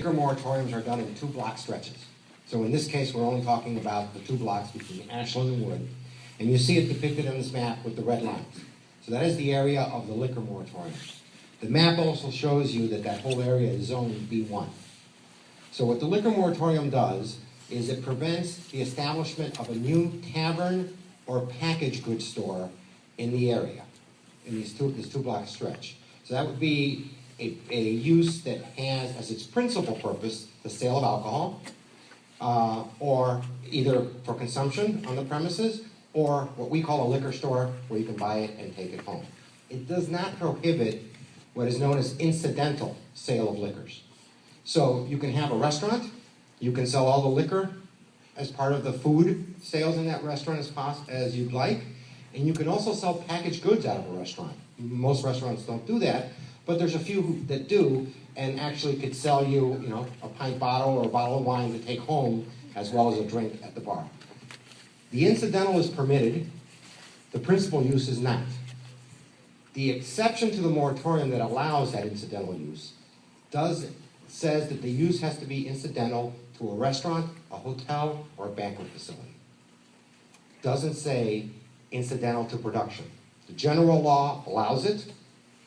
Liquor moratoriums are done in 2-block stretches. So in this case, we're only talking about the 2 blocks between Ashland and Wood. And you see it depicted on this map with the red lines. So that is the area of the liquor moratorium. The map also shows you that that whole area is zoned B1. So what the liquor moratorium does is it prevents the establishment of a new tavern or packaged goods store in the area, in this 2-block stretch. So that would be a use that has as its principal purpose the sale of alcohol, or either for consumption on the premises, or what we call a liquor store where you can buy it and take it home. It does not prohibit what is known as incidental sale of liquors. So you can have a restaurant, you can sell all the liquor as part of the food sales in that restaurant as you'd like, and you can also sell packaged goods out of a restaurant. Most restaurants don't do that, but there's a few that do, and actually could sell you, a pint bottle or a bottle of wine to take home, as well as a drink at the bar. The incidental is permitted, the principal use is not. The exception to the moratorium that allows that incidental use says that the use has to be incidental to a restaurant, a hotel, or a banquet facility. Doesn't say incidental to production. The general law allows it.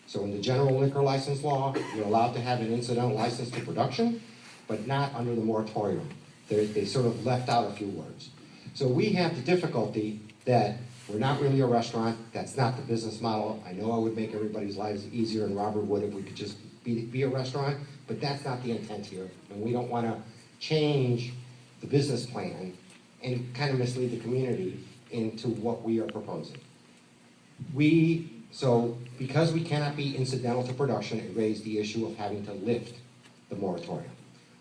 So in the general liquor license law, you're allowed to have an incidental license to production, but not under the moratorium. They sort of left out a few words. So we have the difficulty that we're not really a restaurant. That's not the business model. I know I would make everybody's lives easier, and Robert would, if we could just be a restaurant, but that's not the intent here. And we don't want to change the business plan and kind of mislead the community into what we are proposing. So because we cannot be incidental to production, it raised the issue of having to lift the moratorium.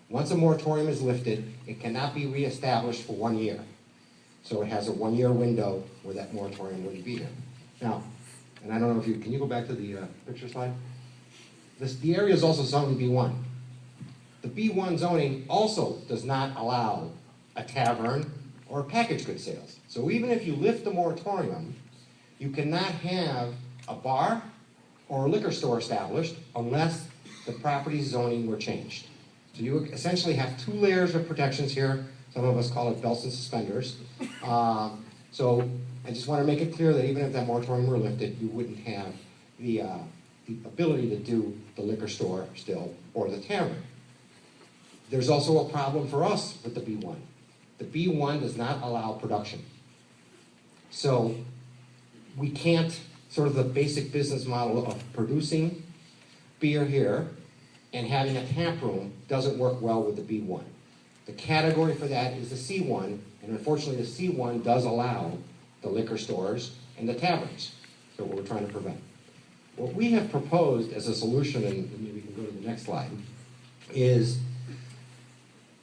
Once a moratorium is lifted, it cannot be reestablished for 1 year. So it has a 1-year window where that moratorium wouldn't be here. Now, and I don't know if can you go back to the picture slide? The area is also zoned B1. The B1 zoning also does not allow a tavern or packaged goods sales. So even if you lift the moratorium, you cannot have a bar or a liquor store established unless the property zoning were changed. So you essentially have 2 layers of protections here. Some of us call it belts and suspenders. So I just want to make it clear that even if that moratorium were lifted, you wouldn't have the ability to do the liquor store still or the tavern. There's also a problem for us with the B1. The B1 does not allow production. So we can't, sort of the basic business model of producing beer here and having a tap room doesn't work well with the B1. The category for that is the C1, and unfortunately the C1 does allow the liquor stores and the taverns. So what we're trying to prevent. What we have proposed as a solution, and maybe we can go to the next slide, is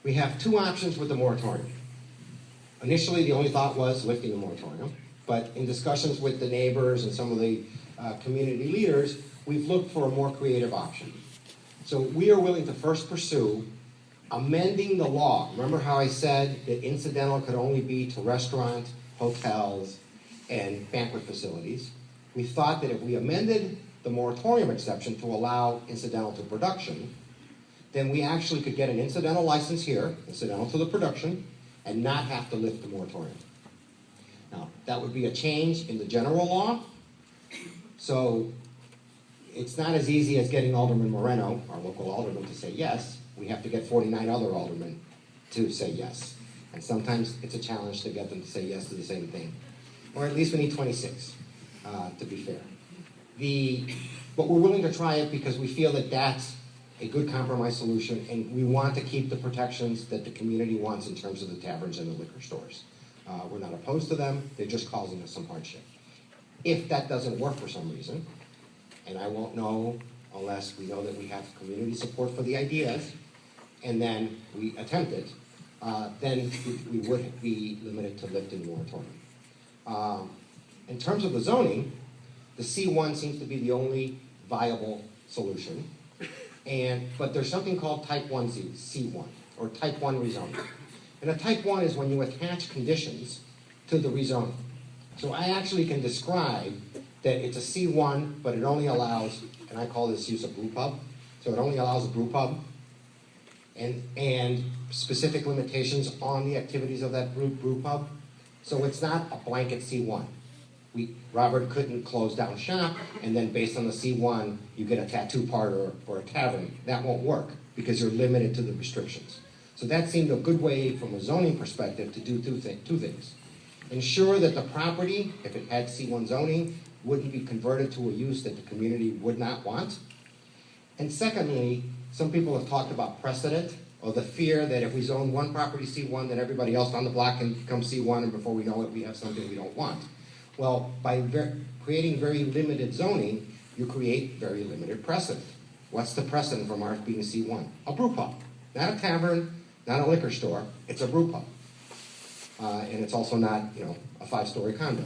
we have 2 options with the moratorium. Initially, the only thought was lifting the moratorium, but in discussions with the neighbors and some of the community leaders, we've looked for a more creative option. So we are willing to first pursue amending the law. Remember how I said that incidental could only be to restaurants, hotels, and banquet facilities? We thought that if we amended the moratorium exception to allow incidental to production, then we actually could get an incidental license here, incidental to the production, and not have to lift the moratorium. Now, that would be a change in the general law. So it's not as easy as getting Alderman Moreno, our local alderman, to say yes. We have to get 49 other aldermen to say yes. And sometimes it's a challenge to get them to say yes to the same thing. Or at least we need 26, to be fair. But we're willing to try it because we feel that that's a good compromise solution, and we want to keep the protections that the community wants in terms of the taverns and the liquor stores. We're not opposed to them, they're just causing us some hardship. If that doesn't work for some reason, and I won't know unless we know that we have community support for the ideas, and then we attempt it, then we would be limited to lifting the moratorium. In terms of the zoning, the C1 seems to be the only viable solution. But there's something called type 1 C1, or type 1 rezoning. And a type 1 is when you attach conditions to the rezoning. So I actually can describe that it's a C1, but it only allows, and I call this use a brew pub, so it only allows a brew pub, and specific limitations on the activities of that brew pub. So it's not a blanket C1. Robert couldn't close down shop, and then based on the C1, you get a tattoo parlor or a tavern. That won't work, because you're limited to the restrictions. So that seemed a good way, from a zoning perspective, to do two things. Ensure that the property, if it had C1 zoning, wouldn't be converted to a use that the community would not want. And secondly, some people have talked about precedent, or the fear that if we zone one property C1, then everybody else on the block can become C1, and before we know it, we have something we don't want. Well, by creating very limited zoning, you create very limited precedent. What's the precedent from ours being C1? A brew pub. Not a tavern, not a liquor store, it's a brew pub. And it's also not, a 5-story condo.